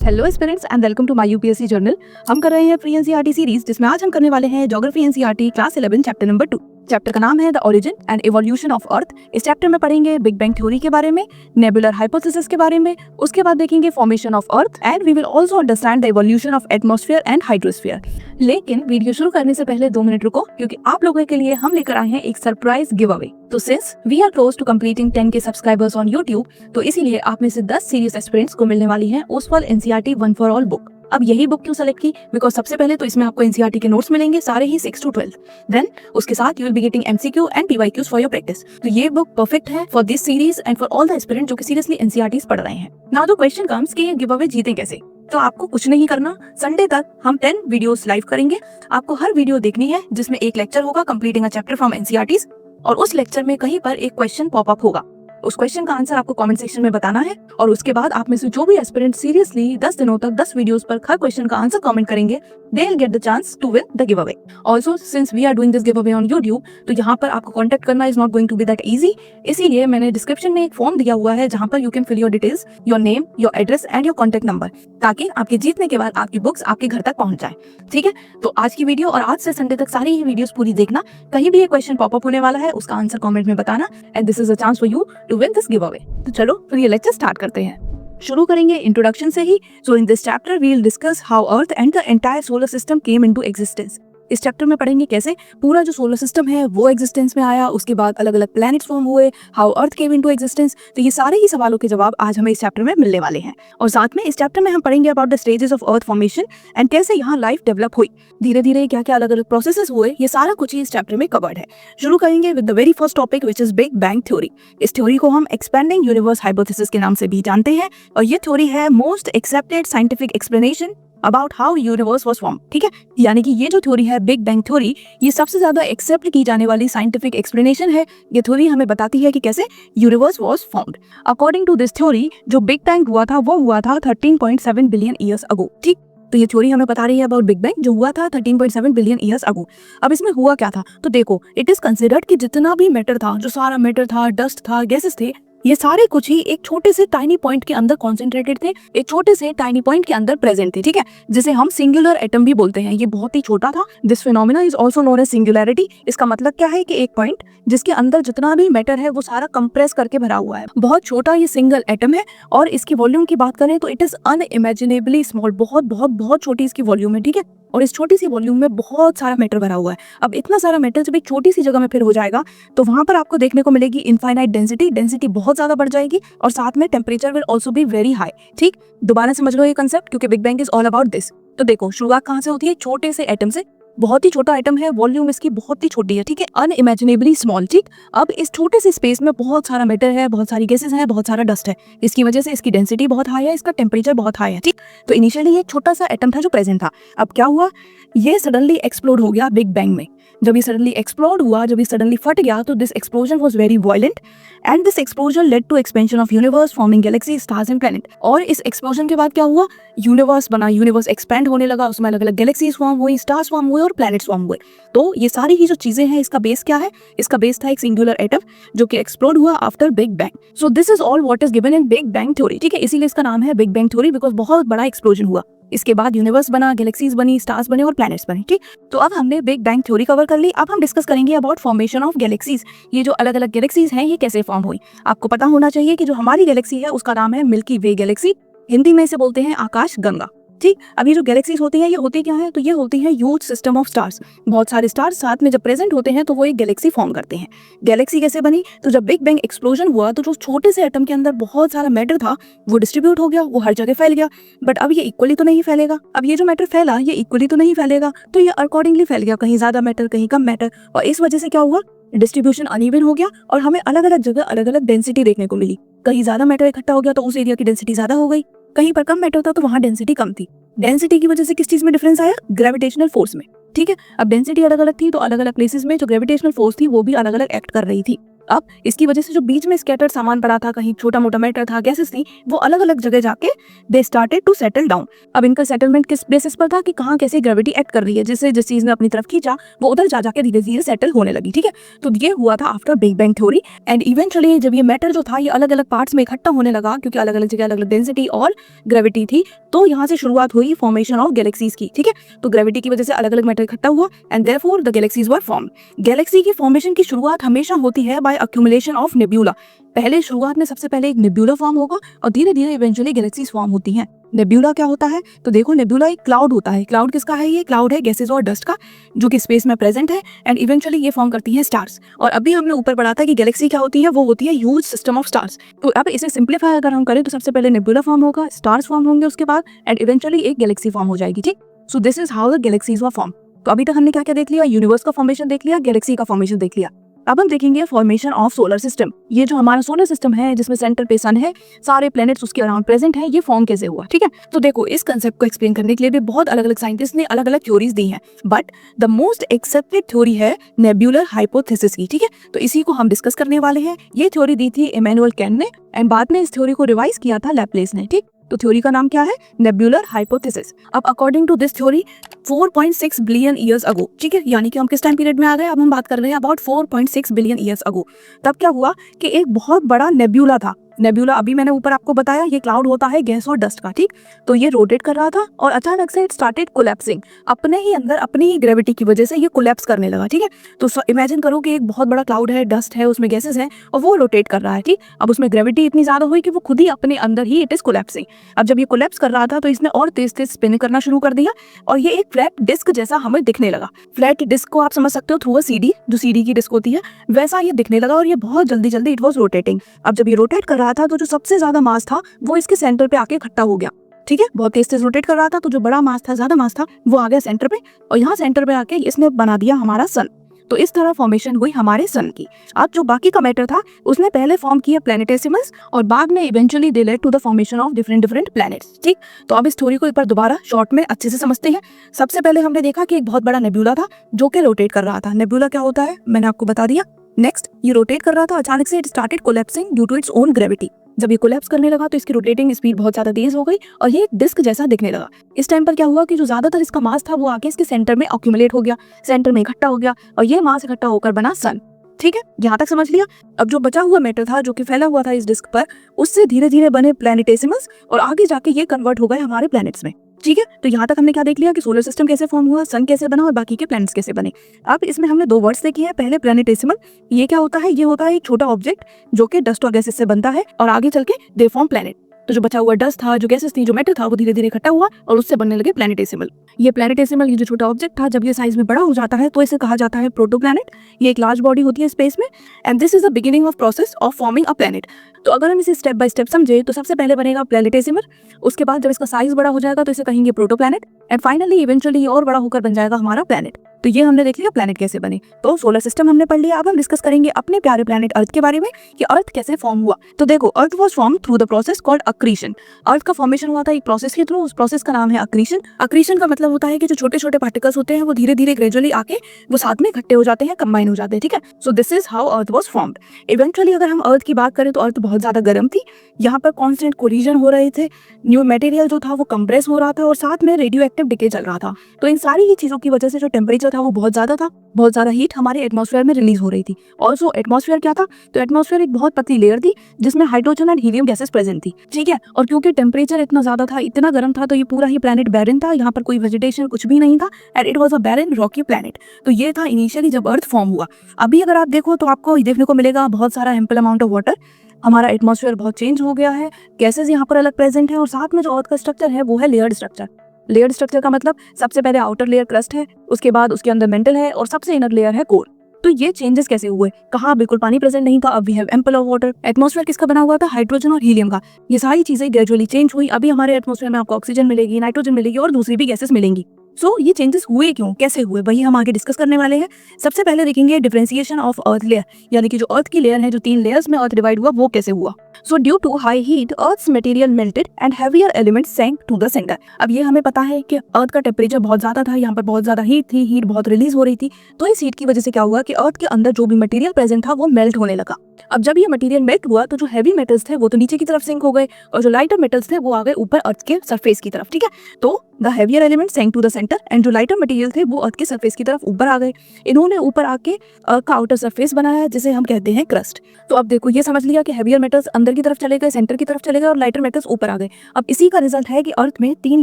Hello aspirants and welcome to my UPSC journal. हम कर रहे हैं प्री एनसीईआरटी सीरीज, जिसमें आज हम करने वाले हैं geography NCERT class 11 chapter number 2। Chapter का नाम है the origin and evolution of earth. इस चैप्टर में पढ़ेंगे बिग बैंग थ्योरी के बारे में, नेबुलर हाइपोथेसिस के बारे में, उसके बाद देखेंगे formation of earth and we will also understand the evolution of atmosphere and hydrosphere. लेकिन वीडियो शुरू करने से पहले 2 मिनट रुको, क्योंकि आप लोगों के लिए हम लेकर आए हैं एक सरप्राइज गिव अवे। तो since we are close to completing 10K subscribers on YouTube, तो इसीलिए आप में से 10 सीरियस एस्पिरेंट्स को मिलने वाली है Oswal NCERT one for all book. अब यही बुक क्यों सेलेक्ट की? बिकॉज सबसे पहले तो इसमें आपको एनसीईआरटी के नोट्स मिलेंगे, सारे ही 6 to 12। देन उसके साथ you will be getting MCQ and PYQs for your practice. तो ये बुक परफेक्ट है for this series and for all the aspirant जो कि सीरियसली एनसीईआरटीज पढ़ रहे हैं। नाउ द क्वेश्चन कम्स कि ये गिव अवे जीते कैसे? तो आपको कुछ नहीं करना, संडे तक हम 10 वीडियोस लाइव करेंगे। आपको हर वीडियो देखनी है जिसमें एक लेक्चर होगा completing a chapter from NCERTs, और उस लेक्चर में कहीं पर एक क्वेश्चन पॉपअप होगा। उस क्वेश्चन का आंसर आपको कमेंट सेक्शन में बताना है, और उसके बाद आप में से जो भी एस्पिरेंट सीरियसली 10 दिनों तक 10 वीडियोस पर हर क्वेश्चन का आंसर कमेंट करेंगे, they will get the chance to win the give away. Also since we are doing this give away on YouTube, तो यहाँ पर आपको कॉन्टेक्ट करना is not going to be that easy. इसीलिए मैंने description में एक फॉर्म दिया हुआ है जहाँ पर you can fill your details, your name, your address and your contact number, ताकि आपके जीतने के बाद आपकी बुक्स आपके घर तक पहुंच जाए। ठीक है, तो आज की वीडियो और आज से संडे तक सारी ही वीडियोस पूरी देखना। कहीं भी ये क्वेश्चन पॉपअप होने वाला है, उसका आंसर कमेंट में बताना, and this is a chance for you to win this give away. तो चलो फिर ये लेक्चर स्टार्ट करते हैं। शुरू करेंगे इंट्रोडक्शन से ही। So in this chapter we will discuss how earth and the entire solar system came into existence. इस चैप्टर में पढ़ेंगे कैसे पूरा जो सोलर सिस्टम है वो एग्जिस्टेंस में आया, उसके बाद अलग अलग प्लैनेट्स फॉर्म हुए, how earth came into existence. तो ये सारे ही सवालों के जवाब आज हमें इस चैप्टर में मिलने वाले हैं। और साथ में इस चैप्टर में हम पढ़ेंगे about the stages of earth formation and कैसे यहाँ लाइफ डेवलप हुई, धीरे धीरे क्या क्या अलग अलग प्रोसेसेस हुए, ये सारा कुछ ही इस चैप्टर में कवर्ड है। शुरू करेंगे with the very first topic which is big bang theory. इस थ्योरी को हम एक्सपेंडिंग यूनिवर्स हाइपोथेसिस के नाम से भी जानते हैं, और ये थ्योरी है most accepted scientific explanation about how universe was form. ठीक है, यानी कि ये जो थ्योरी है बिग बैंग थ्योरी, ये सबसे ज्यादा एक्सेप्ट की जाने वाली साइंटिफिक एक्सप्लेनेशन है। ये थ्योरी हमें बताती है कि कैसे universe was formed. According to this theory, जो बिग बैंग हुआ था वो हुआ था 13.7 बिलियन ईयर्स अगो। ठीक, तो ये थ्योरी हमें बता रही है अबाउट बिग बैंग जो हुआ था 13.7 बिलियन ईयर्स अगो। अब इसमें हुआ क्या था? तो देखो, इट इज कंसिडर्ड कि जितना भी मैटर था, जो सारा मैटर था, डस्ट था, गैसेस थे, ये सारे कुछ ही एक छोटे से टाइनी पॉइंट के अंदर कॉन्सेंट्रेटेड थे, एक छोटे से टाइनी पॉइंट के अंदर प्रेजेंट थे। ठीक है, जिसे हम सिंगुलर एटम भी बोलते हैं। ये बहुत ही छोटा था। This phenomena is also known as singularity. इसका मतलब क्या है कि एक पॉइंट जिसके अंदर जितना भी मैटर है वो सारा कंप्रेस करके भरा हुआ है। बहुत छोटा ये सिंगल एटम है, और इसकी वॉल्यूम की बात करें तो इट इज अनइमेजिनेबली स्मॉल। बहुत बहुत बहुत छोटी इसकी वॉल्यूम है। ठीक है, और इस छोटी सी वॉल्यूम में बहुत सारा मैटर भरा हुआ है। अब इतना सारा मैटर जब एक छोटी सी जगह में फिर हो जाएगा, तो वहां पर आपको देखने को मिलेगी इनफाइनाइट डेंसिटी। डेंसिटी बहुत ज्यादा बढ़ जाएगी, और साथ में temperature will also be very high. ठीक, दोबारा समझ लो ये कंसेप्ट, क्योंकि big bang is all about this. तो देखो, शुरुआत कहाँ से होती है? छोटे से एटम से। बहुत ही छोटा एटम है, वॉल्यूम इसकी बहुत ही छोटी है। ठीक है, अनइमेजिनेबली स्मॉल। ठीक, अब इस छोटे से स्पेस में बहुत सारा मैटर है, बहुत सारी गैसेस है, बहुत सारा डस्ट है। इसकी वजह से इसकी डेंसिटी बहुत हाई है, इसका टेम्परेचर बहुत हाई है। ठीक, तो इनिशियली ये छोटा सा एटम था जो प्रेजेंट था। अब क्या हुआ? ये सडनली एक्सप्लोड हो गया बिग बैंग में। जब ये सडनली एक्सप्लोड हुआ, जब ये सडनली फट गया, तो this explosion was very violent, and this explosion led to expansion of universe, forming galaxy, stars and planet. और इस एक्सप्लोजन के बाद क्या हुआ? यूनिवर्स बना, यूनिवर्स एक्सपेंड होने लगा, उसमें अलग अलग गैलेक्सीज फॉर्म हुई, स्टार्स फॉर्म हुए और प्लैनेट्स फॉर्म हुए। तो ये सारी ही जो चीजें हैं, इसका बेस क्या है? इसका बेस था एक सिंगुलर एटम जो कि एक्सप्लोड हुआ after big bang. So this is all what is given in big bang theory. ठीक है, इसीलिए इसका नाम है बिग बैंग थ्योरी, बिकॉज बहुत बड़ा एक्सप्लोजन हुआ। इसके बाद यूनिवर्स बना, गैलेक्सीज बनी, स्टार्स बने और प्लैनेट्स बने। ठीक, तो अब हमने बिग बैंग थ्योरी कवर कर ली। अब हम डिस्कस करेंगे अबाउट फॉर्मेशन ऑफ गैलेक्सीज। ये जो अलग अलग गैलेक्सीज हैं, ये कैसे फॉर्म हुई। आपको पता होना चाहिए कि जो हमारी गैलेक्सी है उसका नाम है मिल्की वे गैलेक्सी। हिंदी में इसे बोलते हैं आकाश गंगा। ठीक, अब ये जो गैलेक्सीज होती हैं, ये होती क्या है? तो ये होती है ह्यूज सिस्टम ऑफ स्टार्स। बहुत सारे स्टार्स साथ में जब प्रेजेंट होते हैं तो वो एक गैलेक्सी फॉर्म करते हैं। गैलेक्सी कैसे बनी? तो जब बिग बैंग एक्सप्लोजन हुआ, तो जो छोटे से एटम के अंदर बहुत सारा मैटर था वो डिस्ट्रीब्यूट हो गया, वो हर जगह फैल गया। बट अब ये इक्वली तो नहीं फैलेगा। अब ये जो मैटर फैला, ये इक्वली तो नहीं फैलेगा, तो ये अकॉर्डिंगली फैल गया, कहीं ज्यादा मैटर, कहीं कम मैटर। और इस वजह से क्या हुआ? डिस्ट्रीब्यूशन अनइवन हो गया, और हमें अलग अलग जगह अलग अलग डेंसिटी देखने को मिली। कहीं ज्यादा मैटर इकट्ठा हो गया तो उस एरिया की डेंसिटी ज्यादा हो गई, कहीं पर कम मैटर था तो वहां डेंसिटी कम थी। डेंसिटी की वजह से किस चीज में डिफरेंस आया? ग्रेविटेशनल फोर्स में। ठीक है, अब डेंसिटी अलग अलग थी तो अलग अलग प्लेसेस में जो ग्रेविटेशनल फोर्स थी वो भी अलग अलग एक्ट कर रही थी। अब इसकी वजह से जो बीच में स्कैटर्ड सामान पड़ा था, कहीं छोटा मोटा मैटर था, गैसेस थी, वो अलग अलग जगह जाके they started to settle down. अब इनका सेटलमेंट किस बेसिस पर था कि कहाँ कैसे ग्रेविटी एक्ट कर रही है, जिससे जिस चीज ने अपनी तरफ खींचा वो उधर जा जाके धीरे धीरे सेटल होने लगी। ठीक है, तो ये हुआ था after big bang theory. And eventually जब ये मैटर जो था ये अलग अलग पार्ट्स में इकट्ठा होने लगा, क्योंकि अलग अलग जगह अलग अलग डेंसिटी और ग्रेविटी थी, तो यहाँ से शुरुआत हुई फॉर्मेशन ऑफ गैलेक्सीज की। ठीक है, तो ग्रेविटी की वजह से अलग अलग मैटर इकट्ठा हुआ and therefore the galaxies were formed. Galaxy की फॉर्मेशन की शुरुआत हमेशा होती है बाय अक्यूमुलेशन ऑफ नेब्यूला। पहले शुरुआत में सबसे पहले एक नेब्यूला फॉर्म होगा और धीरे धीरे इवेंचुअली गैलेक्सीज फॉर्म होती हैं। नेब्यूला क्या होता है? तो देखो, नेब्यूला एक क्लाउड होता है। क्लाउड किसका है? ये क्लाउड है गैसेस और डस्ट का, जो कि स्पेस में प्रेजेंट है एंड इवेंचुअली ये फॉर्म करती है स्टार्स। और अभी हमने ऊपर पढ़ा था कि गैलेक्सी क्या होती है, वो होती है ह्यूज सिस्टम ऑफ स्टार्स। तो अब इसे सिंप्लीफाई अगर हम करें तो सबसे पहले नेब्यूला फॉर्म होगा, स्टार्स फॉर्म होंगे उसके बाद एंड इवेंचुअली एक गैलेक्सी फॉर्म हो जाएगी। ठीक, so this is how the galaxies were form. तो अभी तक हमने क्या क्या देख लिया? यूनिवर्स का फॉर्मेशन देख लिया, गैलेक्सी का फॉर्मेशन देख लिया। अब हम देखेंगे फॉर्मेशन ऑफ सोलर सिस्टम। ये जो हमारा सोलर सिस्टम है जिसमें सेंटर पे सन है, सारे प्लैनेट्स उसके अराउंड प्रेजेंट हैं, ये फॉर्म कैसे हुआ। ठीक है, तो देखो, इस कंसेप्ट को एक्सप्लेन करने के लिए भी बहुत अलग अलग साइंटिस्ट ने अलग अलग थ्योरीज दी हैं, but the most accepted theory है नेब्यूलर हाइपोथेसिस की। ठीक है, तो इसी को हम डिस्कस करने वाले हैं। ये थ्योरी दी थी इमैनुअल कैन ने एंड बाद में इस थ्योरी को रिवाइज किया था लैप्लेस ने। ठीक, तो थ्योरी का नाम क्या है? Nebular hypothesis. अब according to this theory 4.6 billion years ago, ठीक है, यानी कि हम किस टाइम पीरियड में आ गए? अब हम बात कर रहे हैं अबाउट 4.6 बिलियन ईयर्स अगो। तब क्या हुआ कि एक बहुत बड़ा नेब्यूला था। नेब्यूला अभी मैंने ऊपर आपको बताया ये क्लाउड होता है गैस और डस्ट का। ठीक, तो ये रोटेट कर रहा था और अचानक से इट स्टार्टेड कोलैप्सिंग। अपने ही अंदर अपनी ही ग्रेविटी की वजह से ये कोलैप्स करने लगा। ठीक है, तो इमेजिन करो कि एक बहुत बड़ा क्लाउड है, डस्ट है, उसमें गैसेस हैं और वो रोटेट कर रहा है। ठीक, अब उसमें ग्रेविटी इतनी ज्यादा हुई कि वो खुद ही अपने अंदर ही इट इज कोलैप्सिंग। अब जब ये कोलैप्स कर रहा था तो इसने और तेज तेज स्पिन करना शुरू कर दिया और ये एक फ्लैट डिस्क जैसा हमें दिखने लगा। फ्लैट डिस्क को आप समझ सकते हो थ्रू अ सीडी, जो सीडी की डिस्क होती है, वैसा ये दिखने लगा और ये बहुत जल्दी जल्दी इट वाज रोटेटिंग। अब जब ये रोटेट कर रहा था तो जो सबसे ज्यादा मास था वो इसके सेंटर पे आके इकट्ठा हो गया। ठीक है, बहुत तेज तेज रोटेट कर रहा था तो जो बड़ा मास था, ज्यादा मास था, वो आ गया सेंटर पे और यहाँ सेंटर पे आके इसने बना दिया हमारा सन। तो इस तरह फॉर्मेशन हुई हमारे सन की। अब जो बाकी का मैटर था उसने पहले फॉर्म किया प्लैनेटेसिमल्स और बाद में eventually they led to the formation of different different planets. ठीक, तो अब इस स्टोरी को एक बार दोबारा शॉर्ट में अच्छे से समझते हैं। सबसे पहले हमने देखा कि एक बहुत बड़ा नेब्यूला था जो कि रोटेट कर रहा था। नेब्यूला क्या होता है मैंने आपको बता दिया। नेक्स्ट, ये रोटेट कर रहा था, अचानक से it started collapsing due to its own gravity. जब ये कोलैप्स करने लगा तो इसकी रोटेटिंग स्पीड बहुत ज्यादा तेज हो गई और ये एक डिस्क जैसा दिखने लगा। इस टाइम पर क्या हुआ कि जो ज्यादातर इसका मास था वो आके इसके सेंटर में अक्यूमुलेट हो गया, सेंटर में इकट्ठा हो गया और ये मास इकट्ठा होकर बना सन। ठीक है, यहाँ तक समझ लिया। अब जो बचा हुआ मैटर था जो कि फैला हुआ था इस डिस्क पर, उससे धीरे धीरे बने प्लैनेटेसिमल्स और आगे जाके ये कन्वर्ट हो गए हमारे प्लैनेट्स में। ठीक है, तो यहाँ तक हमने क्या देख लिया कि सोलर सिस्टम कैसे फॉर्म हुआ, सन कैसे बना और बाकी के प्लैनेट्स कैसे बने। अब इसमें हमने दो वर्ड्स देखे हैं। पहले प्लैनेटेसिमल, ये क्या होता है? ये होता है एक छोटा ऑब्जेक्ट जो कि डस्ट और गैसेस से बनता है और आगे चल के दे फॉर्म प्लैनेट। तो जो बचा हुआ डस्ट था, जो गैसेस थी, जो मैटर था, वो धीरे धीरे इकट्ठा हुआ और उससे बनने लगे प्लैनेटेसिमल। ये प्लैनेटेसिमल, ये जो छोटा ऑब्जेक्ट था, जब ये साइज में बड़ा हो जाता है तो इसे कहा जाता है प्रोटोप्लैनेट। ये एक लार्ज बॉडी होती है स्पेस में and this is the beginning of process of forming a planet. तो अगर हम इसे स्टेप बाय स्टेप समझे तो सबसे पहले बनेगा प्लैनेटेसिमल, उसके बाद जब इसका साइज बड़ा हो जाएगा तो इसे कहेंगे प्रोटोप्लैनेट एंड फाइनली इवेंचुअली और बड़ा होकर बन जाएगा हमारा प्लैनेट। तो ये हमने देख लिया प्लैनेट कैसे बने। तो सोलर सिस्टम हमने पढ़ लिया। अब हम डिस्कस करेंगे अपने प्यारे प्लैनेट अर्थ के बारे में कि अर्थ कैसे फॉर्म हुआ। तो देखो, earth was form through the process called accretion. Earth का फॉर्मेशन हुआ था एक प्रोसेस के थ्रू, उस प्रोसेस का नाम है अक्रीशन। अक्रीशन का मतलब होता है कि जो छोटे छोटे पार्टिकल्स होते हैं वो धीरे धीरे ग्रेजुअली आके वो साथ में इकट्ठे हो जाते हैं, कंबाइन हो जाते हैं। ठीक है, so this is how earth was formed. Eventually अगर हम अर्थ की बात करें तो अर्थ बहुत ज्यादा गर्म थी। यहाँ पर कॉन्स्टेंट कोलिजन हो रहे थे, न्यू मटेरियल जो था वो कंप्रेस हो रहा था और साथ में रेडियो एक्टिव डिके चल रहा था। तो इन सारी ही चीजों की वजह से जो टेम्परेचर था वो बहुत ज्यादा था, बहुत ज्यादा हीट हमारे एटमॉस्फेयर में रिलीज हो रही थी। ऑल्सो एटमॉस्फेयर क्या था? तो एटमॉस्फेयर एक बहुत पतली लेयर थी जिसमें hydrogen and helium gases present थी। ठीक है, और क्योंकि टेम्परेचर इतना ज्यादा था, इतना गर्म था, तो ये पूरा ही प्लैनेट बैरन था। यहाँ पर कोई वेजिटेशन कुछ भी नहीं था and it was a barren rocky planet. तो ये था इनिशियली जब अर्थ फॉर्म हुआ। अभी अगर आप देखो तो आपको देखने को मिलेगा बहुत सारा एम्पल अमाउंट ऑफ वाटर। हमारा एटमॉस्फेयर बहुत चेंज हो गया है, गैसेस यहाँ पर अलग प्रेजेंट है और साथ में जो अर्थ का स्ट्रक्चर है वो है लेयर्ड स्ट्रक्चर। लेयर्ड स्ट्रक्चर का मतलब सबसे पहले आउटर लेयर क्रस्ट है, उसके बाद उसके अंदर मेंटल है और सबसे इनर लेयर है कोर। तो ये चेंजेस कैसे हुए? कहाँ बिल्कुल पानी प्रेजेंट नहीं था, अब we have ample of water. Atmosphere किसका बना हुआ था? हाइड्रोजन और हीलियम का। ये सारी चीजें ग्रेजुअली चेंज हुई। अभी हमारे एटमॉस्फेयर में आपको ऑक्सीजन मिलेगी, नाइट्रोजन मिलेगी और दूसरी भी गैसेस मिलेंगी। सो ये चेंजेस हुए क्यों, कैसे हुए, वही हम आगे डिस्कस करने वाले हैं। सबसे पहले देखेंगे डिफरेंशिएशन ऑफ अर्थ लेयर, यानी कि जो अर्थ की लेयर है, जो 3 लेयर्स में अर्थ डिवाइड हुआ, वो कैसे हुआ। So due to high heat earth's material melted and heavier elements sank to the centre. अब ये हमें पता है कि अर्थ का टेम्परेचर बहुत ज्यादा था, यहाँ पर बहुत ज्यादा हीट थी, हीट बहुत रिलीज हो रही थी, तो इस हीट की वजह से क्या हुआ कि अर्थ के अंदर जो भी मटेरियल प्रेजेंट था वो मेल्ट होने लगा। अब जब ये मटेरियल मेल्ट हुआ तो जो हैवी मेटल्स थे वो तो नीचे की तरफ सिंक हो गए और जो लाइटर मेटल्स थे वो आ गए ऊपर अर्थ के सरफेस की तरफ, ठीक है। तो the heavier element sank to the centre and जो लाइटर मटेरियल थे वो अर्थ के सरफेस की तरफ ऊपर आ गए। इन्होंने ऊपर आके अर्थ का आउटर सरफेस बनाया जिसे हम कहते हैं क्रस्ट। तो अब देखो ये समझ लिया कि हेवियर मेटल्स अंदर की तरफ चले गए, सेंटर की तरफ चले गए और लाइटर मेटल्स ऊपर आ गए। अब इसी का रिजल्ट है कि अर्थ में 3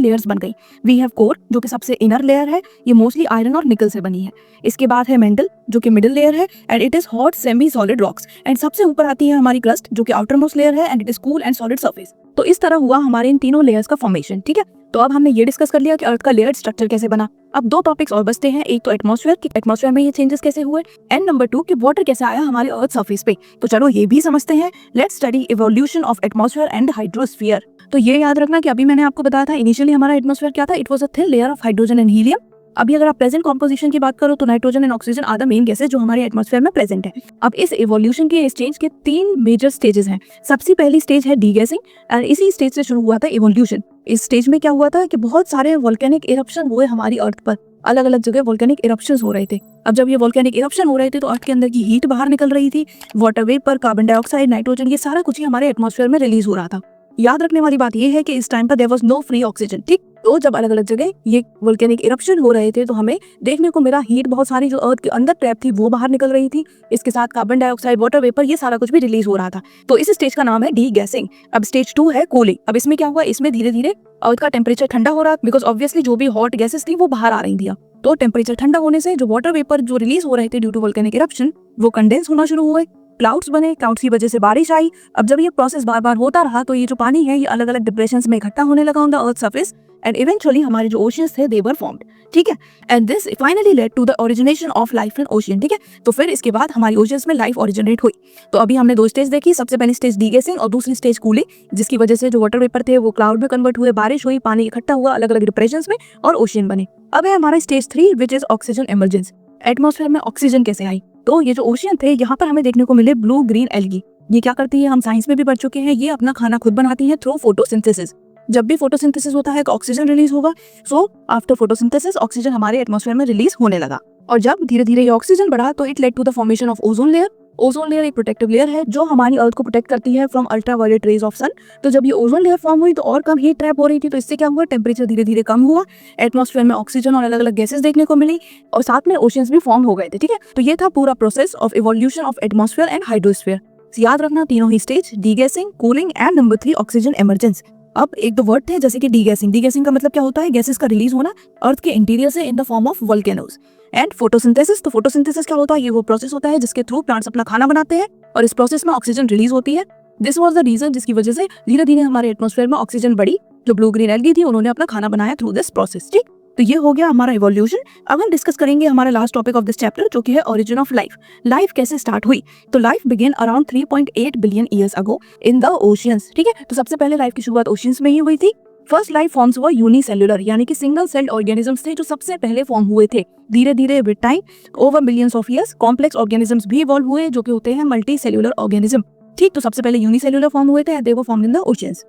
लेयर्स बन गई। वी हैव कोर जो कि सबसे इनर लेयर है, ये मोस्टली आयरन और निकल से बनी है। इसके बाद है मेंटल जो कि मिडिल लेयर है and it is hot semi solid rocks and सबसे ऊपर आती है हमारी क्रस्ट जो कि आउटर मोस्ट लेयर है and it is cool and solid surface. तो इस तरह हुआ हमारे इन तीनों लेयर्स का फॉर्मेशन, ठीक है। तो अब हमने ये डिस्कस कर लिया कि अर्थ का लेयर स्ट्रक्चर कैसे बना। अब 2 टॉपिक्स और बचते हैं, एक तो एटमॉस्फेयर कि एटमॉस्फेयर में ये चेंजेस कैसे हुए एंड नंबर 2 कि वाटर कैसे आया हमारे अर्थ सरफेस पे। तो चलो ये भी समझते हैं। Let's study evolution of atmosphere and hydrosphere. तो ये याद रखना कि अभी मैंने आपको बताया था इनिशियली हमारा एटमॉस्फेयर क्या था, it was a thin layer of hydrogen and helium. अभी अगर आप प्रेजेंट कॉम्पोजिशन की बात करो तो nitrogen and oxygen are the main gases जो हमारे एटमॉस्फेयर में प्रेजेंट है। अब इस इवोल्यूशन के स्टेज के 3 मेजर स्टेजेस हैं। सबसे पहली स्टेज है डीगैसिंग एंड इसी स्टेज से शुरू हुआ था इवोल्यूशन। इस स्टेज में क्या हुआ था कि बहुत सारे वोल्केनिक इरप्शन हुए हमारी अर्थ पर, अलग अलग जगह वोल्केनिक इरप्शंस हो रहे थे। अब जब ये वोल्केनिक इरप्शन हो रहे थे तो अर्थ के अंदर की हीट बाहर निकल रही थी, water vapour, carbon dioxide, nitrogen, ये सारा कुछ ही हमारे एटमॉस्फेयर में रिलीज हो रहा था। याद रखने वाली बात यह है कि इस टाइम पर there was no free oxygen, ठीक। तो जब अलग अलग जगह ये वोल्केनिक इरप्शन हो रहे थे तो हमें देखने को मिला हीट बहुत सारी जो अर्थ के अंदर ट्रैप थी वो बाहर निकल रही थी, इसके साथ कार्बन डाइऑक्साइड, वाटर वेपर, ये सारा कुछ भी रिलीज हो रहा था। तो इस स्टेज का नाम है डीगैसिंग। अब स्टेज 2 है कूलिंग। अब इसमें क्या हुआ, इसमें धीरे धीरे अर्थ का टेम्परेचर ठंडा हो रहा, बिकॉज ऑब्वियसली जो भी हॉट गैसेस थी वो बाहर आ रही थी। तो टेम्परेचर ठंडा होने से जो वाटर वेपर जो रिलीज हो रहे थे ड्यू टू वोल्केनिक इरप्शन वो कंडेंस होना शुरू हुए, क्लाउड्स बने, क्लाउड्स की वजह से बारिश आई। अब जब ये प्रोसेस बार बार होता रहा तो ये जो पानी है ये अलग अलग डिप्रेशंस में इकट्ठा होने लगा on the earth surface and eventually हमारे जो ओशियंस थे दे वर फॉर्म्ड, ठीक है। And this finally led to the origination of life in ocean, ठीक है। तो फिर इसके बाद हमारी ओशियंस में लाइफ ओरिजिनेट हुई। तो अभी हमने 2 स्टेज देखी, सबसे पहली स्टेज डीगैसिंग और दूसरी स्टेज कूलिंग, जिसकी वजह से जो वाटर वेपर थे वो क्लाउड में कन्वर्ट हुए, बारिश हुई, पानी इकट्ठा हुआ अलग अलग डिप्रेशंस में और ओशियन बने। अब है हमारा stage 3 which is oxygen emergence. Atmosphere में ऑक्सीजन कैसे आई, तो ये जो ओशियन थे यहाँ पर हमें देखने को मिले ब्लू ग्रीन एल्गी। ये क्या करती है हम साइंस में भी पढ़ चुके हैं, ये अपना खाना खुद बनाती है थ्रू फोटोसिंथेसिस। जब भी फोटोसिंथेसिस होता है तो ऑक्सीजन रिलीज होगा, सो आफ्टर फोटोसिंथेसिस ऑक्सीजन हमारे एटमॉस्फेयर में रिलीज होने लगा और जब धीरे धीरे ये ऑक्सीजन बढ़ा तो it led to the formation of ozone layer. Ozone layer एक प्रोटेक्टिव लेयर है जो हमारी अर्थ को प्रोटेक्ट करती है from ultraviolet rays of sun. तो जब ये ओजोन लेयर फॉर्म हुई तो और कम हीट ट्रैप हो रही थी, तो इससे क्या हुआ, टेम्परेचर धीरे धीरे कम हुआ, एटमॉस्फेयर में ऑक्सीजन और अलग अलग गैसेस देखने को मिली और साथ में ओशियंस भी फॉर्म हो गए थे, ठीक है। तो ये था पूरा process of evolution of atmosphere and hydrosphere. याद रखना तीनों ही stage, degassing, cooling and number 3 oxygen emergence. अब एक दो वर्ड थे जैसे कि डीगैसिंग। डीगैसिंग का मतलब क्या होता है, गैसेस का रिलीज होना अर्थ के इंटीरियर से in the form of volcanoes. And photosynthesis, तो फोटोसिंथेसिस क्या होता है, ये वो प्रोसेस होता है जिसके थ्रू प्लांट्स अपना खाना बनाते हैं और इस प्रोसेस में ऑक्सीजन रिलीज होती है। दिस वाज द रीजन जिसकी वजह से धीरे धीरे हमारे एटमॉस्फेयर में ऑक्सीजन बढ़ी। जो ब्लू ग्रीन एल्गी थी उन्होंने अपना खाना बनाया थ्रू दिस प्रोसेस, ठीक। तो ये हो गया हमारा इवोल्यूशन। अब हम डिस्कस करेंगे हमारा last topic of this chapter जो कि है ओरिजिन ऑफ लाइफ। लाइफ कैसे स्टार्ट हुई, तो life begin around 3.8 billion years ago in the oceans, ठीक है। तो सबसे पहले लाइफ की शुरुआत ओशियंस में ही हुई थी। फर्स्ट लाइफ फॉर्म्स वर यूनिसेल्युलर, यानी कि सिंगल सेल्ड ऑर्गेनिजम्स थे जो सबसे पहले फॉर्म हुए थे। धीरे धीरे with time over millions of years complex organisms भी इवॉल्व हुए जो कि होते हैं मल्टी सेल्युलर ऑर्गेनिज्म, ठीक। तो सबसे पहले यूनिसेल्युलर फॉर्म हुए थे, they were formed in the oceans.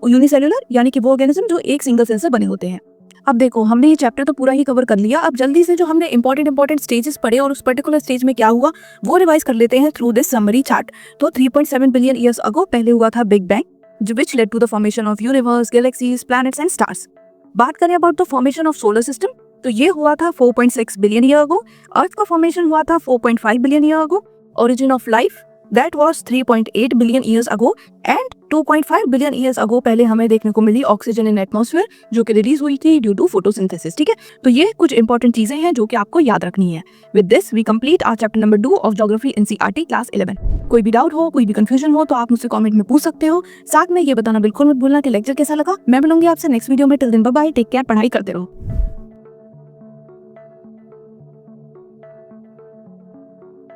Unicellular यानी कि वो ऑर्गेनिज्म जो एक सिंगल सेल से बने होते हैं। अब देखो हमने ये चैप्टर तो पूरा ही कवर कर लिया। अब जल्दी से जो हमने इंपॉर्टेंट स्टेजेस पढ़े और उस पर्टिकुलर स्टेज में क्या हुआ वो रिवाइज कर लेते हैं थ्रू दिस समरी चार्ट। तो 3.7 बिलियन ईयर्स अगो पहले हुआ था big bang, which led to the formation of universe, galaxies, planets and stars. बात करें about the formation of solar system, तो ये हुआ था 4.6 बिलियन ईयर अगो। अर्थ का फॉर्मेशन हुआ था 4.5 billion year ago. Origin of life that was 3.8 billion years ago and 2.5 billion years अगो पहले हमें देखने को मिली ऑक्सीजन इन एटमॉस्फेयर जो कि रिलीज हुई थी ड्यू टू फोटोसिंथेसिस, ठीक है। तो ये कुछ इंपॉर्टेंट चीजें हैं जो कि आपको याद रखनी है। With this we complete our chapter number 2 of geography NCERT class 11। कोई भी डाउट हो, कोई भी कंफ्यूजन हो तो आप मुझसे कमेंट में पूछ सकते हो। साथ में ये बताना बिल्कुल मत भूलना कि लेक्चर कैसा लगा। मैं मिलूंगी आपसे नेक्स्ट वीडियो में। Till then bye bye, take care, पढ़ाई करते रहो।